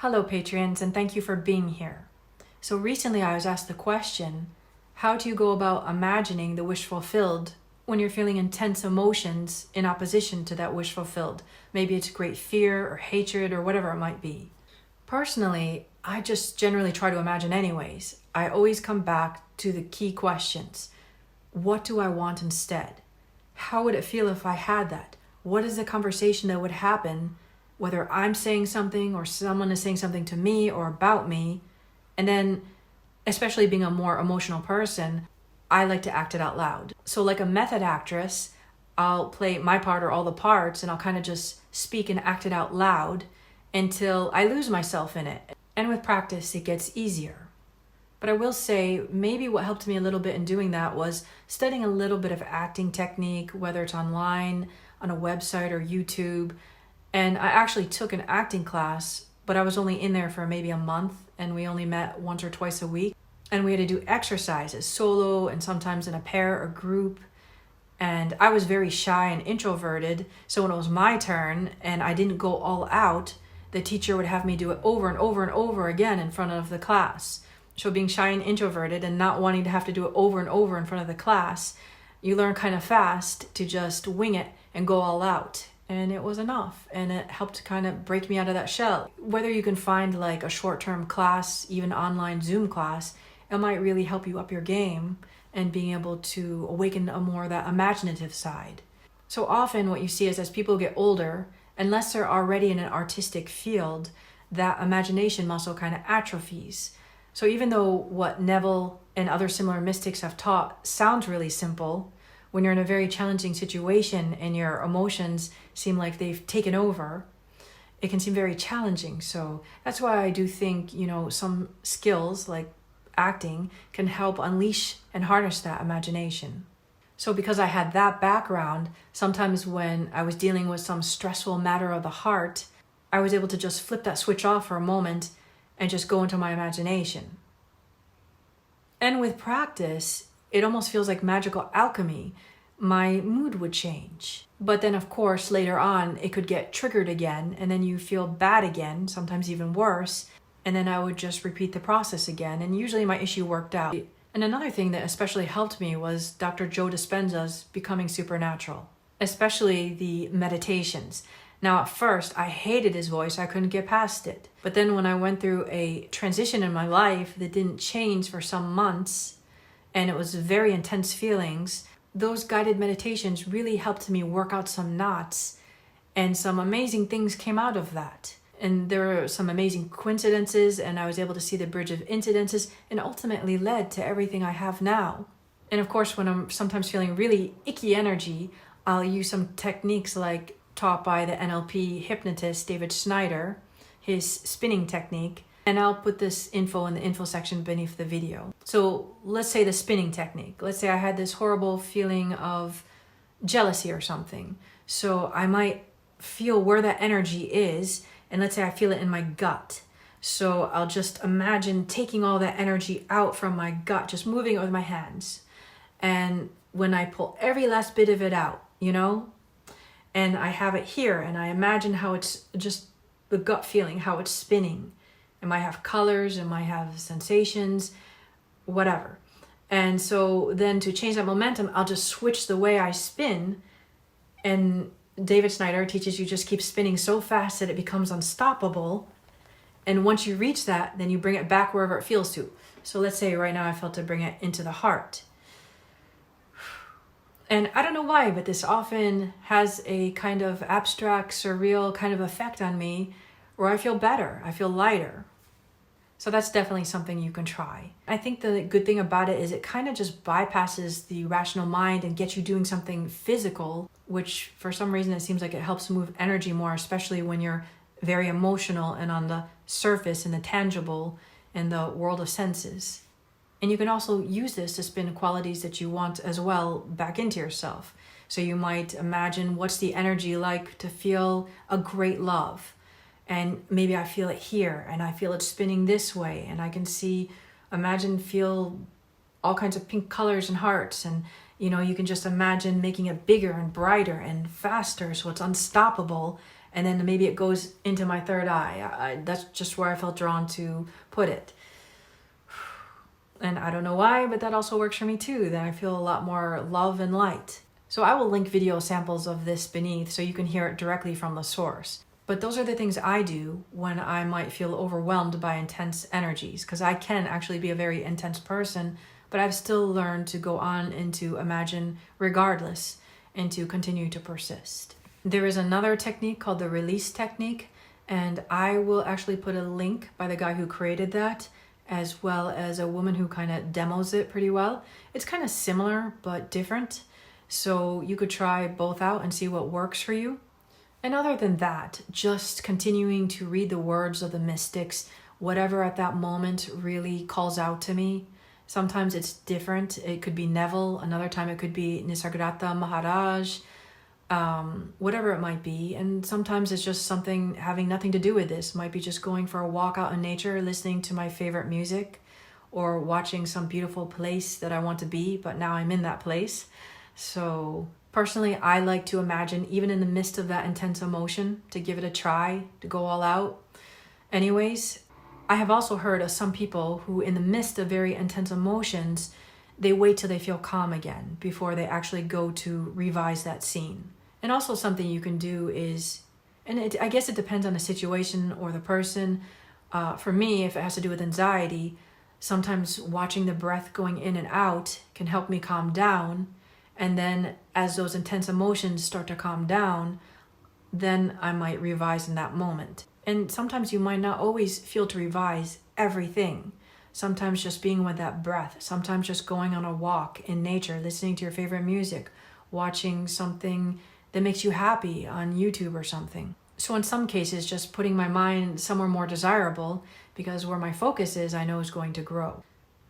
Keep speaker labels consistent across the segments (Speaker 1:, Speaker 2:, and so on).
Speaker 1: Hello, Patreons, and thank you for being here. So recently I was asked the question, how do you go about imagining the wish fulfilled when you're feeling intense emotions in opposition to that wish fulfilled? Maybe it's great fear or hatred or whatever it might be. Personally, I just generally try to imagine anyways. I always come back to the key questions. What do I want instead? How would it feel if I had that? What is the conversation that would happen, whether I'm saying something or someone is saying something to me or about me? And then, especially being a more emotional person, I like to act it out loud. So like a method actress, I'll play my part or all the parts and I'll kind of just speak and act it out loud until I lose myself in it. And with practice, it gets easier. But I will say, maybe what helped me a little bit in doing that was studying a little bit of acting technique, whether it's online, on a website or YouTube. And I actually took an acting class, but I was only in there for maybe a month and we only met once or twice a week. And we had to do exercises, solo and sometimes in a pair or group. And I was very shy and introverted. So when it was my turn and I didn't go all out, the teacher would have me do it over and over and over again in front of the class. So being shy and introverted and not wanting to have to do it over and over in front of the class, you learn kind of fast to just wing it and go all out. And it was enough. And it helped kind of break me out of that shell. Whether you can find like a short-term class, even online Zoom class, it might really help you up your game and being able to awaken a more of that imaginative side. So often what you see is as people get older, unless they're already in an artistic field, that imagination muscle kind of atrophies. So even though what Neville and other similar mystics have taught sounds really simple, when you're in a very challenging situation and your emotions seem like they've taken over, it can seem very challenging. So that's why I do think, some skills like acting can help unleash and harness that imagination. So because I had that background, sometimes when I was dealing with some stressful matter of the heart, I was able to just flip that switch off for a moment and just go into my imagination. And with practice, it almost feels like magical alchemy. My mood would change. But then, of course, later on, it could get triggered again, and then you feel bad again, sometimes even worse. And then I would just repeat the process again, and usually my issue worked out. And another thing that especially helped me was Dr. Joe Dispenza's Becoming Supernatural, especially the meditations. Now, at first, I hated his voice. I couldn't get past it. But then when I went through a transition in my life that didn't change for some months, and it was very intense feelings, those guided meditations really helped me work out some knots, and some amazing things came out of that. And there were some amazing coincidences, and I was able to see the bridge of incidences, and ultimately led to everything I have now. And of course, when I'm sometimes feeling really icky energy, I'll use some techniques like taught by the NLP hypnotist David Snyder, his spinning technique, and I'll put this info in the info section beneath the video. So let's say the spinning technique. Let's say I had this horrible feeling of jealousy or something. So I might feel where that energy is, and let's say I feel it in my gut. So I'll just imagine taking all that energy out from my gut, just moving it with my hands. And when I pull every last bit of it out, and I have it here, and I imagine how it's just the gut feeling, how it's spinning. It might have colors, it might have sensations, whatever. And so then to change that momentum, I'll just switch the way I spin. And David Snyder teaches you just keep spinning so fast that it becomes unstoppable. And once you reach that, then you bring it back wherever it feels to. So let's say right now I felt to bring it into the heart. And I don't know why, but this often has a kind of abstract, surreal kind of effect on me where I feel better, I feel lighter. So that's definitely something you can try. I think the good thing about it is it kind of just bypasses the rational mind and gets you doing something physical, which for some reason it seems like it helps move energy more, especially when you're very emotional and on the surface and the tangible in the world of senses. And you can also use this to spin qualities that you want as well back into yourself. So you might imagine what's the energy like to feel a great love. And maybe I feel it here and I feel it spinning this way. And I can feel all kinds of pink colors and hearts. And, you can just imagine making it bigger and brighter and faster so it's unstoppable. and then maybe it goes into my third eye. That's just where I felt drawn to put it. And I don't know why, but that also works for me too. Then I feel a lot more love and light. So I will link video samples of this beneath so you can hear it directly from the source. But those are the things I do when I might feel overwhelmed by intense energies, because I can actually be a very intense person, but I've still learned to go on and to imagine regardless and to continue to persist. There is another technique called the release technique, and I will actually put a link by the guy who created that, as well as a woman who kind of demos it pretty well. It's kind of similar but different, so you could try both out and see what works for you. And other than that, just continuing to read the words of the mystics, whatever at that moment really calls out to me. Sometimes it's different. It could be Neville, another time it could be Nisargadatta Maharaj, whatever it might be. And sometimes it's just something having nothing to do with this. Might be just going for a walk out in nature, listening to my favorite music, or watching some beautiful place that I want to be, but now I'm in that place. So personally, I like to imagine, even in the midst of that intense emotion, to give it a try, to go all out. Anyways, I have also heard of some people who, in the midst of very intense emotions, they wait till they feel calm again before they actually go to revise that scene. And also something you can do is, I guess it depends on the situation or the person. For me, if it has to do with anxiety, sometimes watching the breath going in and out can help me calm down. And then as those intense emotions start to calm down, then I might revise in that moment. And sometimes you might not always feel to revise everything. Sometimes just being with that breath, sometimes just going on a walk in nature, listening to your favorite music, watching something that makes you happy on YouTube or something. So in some cases, just putting my mind somewhere more desirable, because where my focus is, I know is going to grow.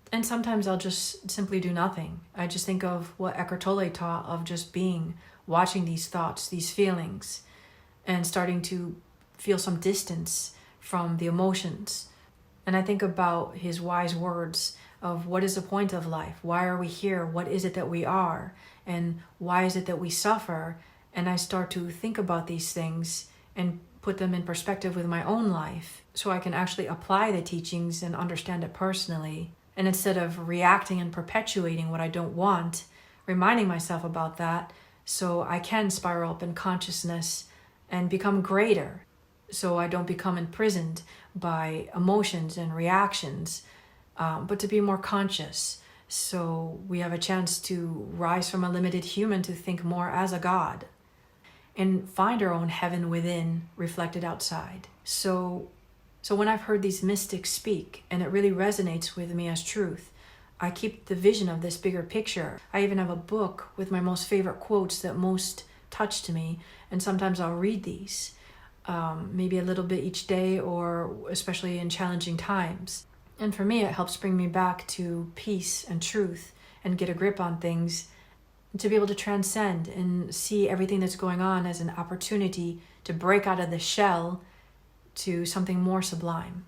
Speaker 1: And sometimes I'll just simply do nothing. I just think of what Eckhart Tolle taught of just being, watching these thoughts, these feelings, and starting to feel some distance from the emotions. And I think about his wise words of what is the point of life? Why are we here? What is it that we are? And why is it that we suffer? And I start to think about these things and put them in perspective with my own life so I can actually apply the teachings and understand it personally. And instead of reacting and perpetuating what I don't want, reminding myself about that so I can spiral up in consciousness and become greater, so I don't become imprisoned by emotions and reactions, but to be more conscious. So we have a chance to rise from a limited human to think more as a God and find our own heaven within, reflected outside. So when I've heard these mystics speak and it really resonates with me as truth, I keep the vision of this bigger picture. I even have a book with my most favorite quotes that most touched me, and sometimes I'll read these, maybe a little bit each day, or especially in challenging times. And for me, it helps bring me back to peace and truth and get a grip on things, to be able to transcend and see everything that's going on as an opportunity to break out of the shell to something more sublime.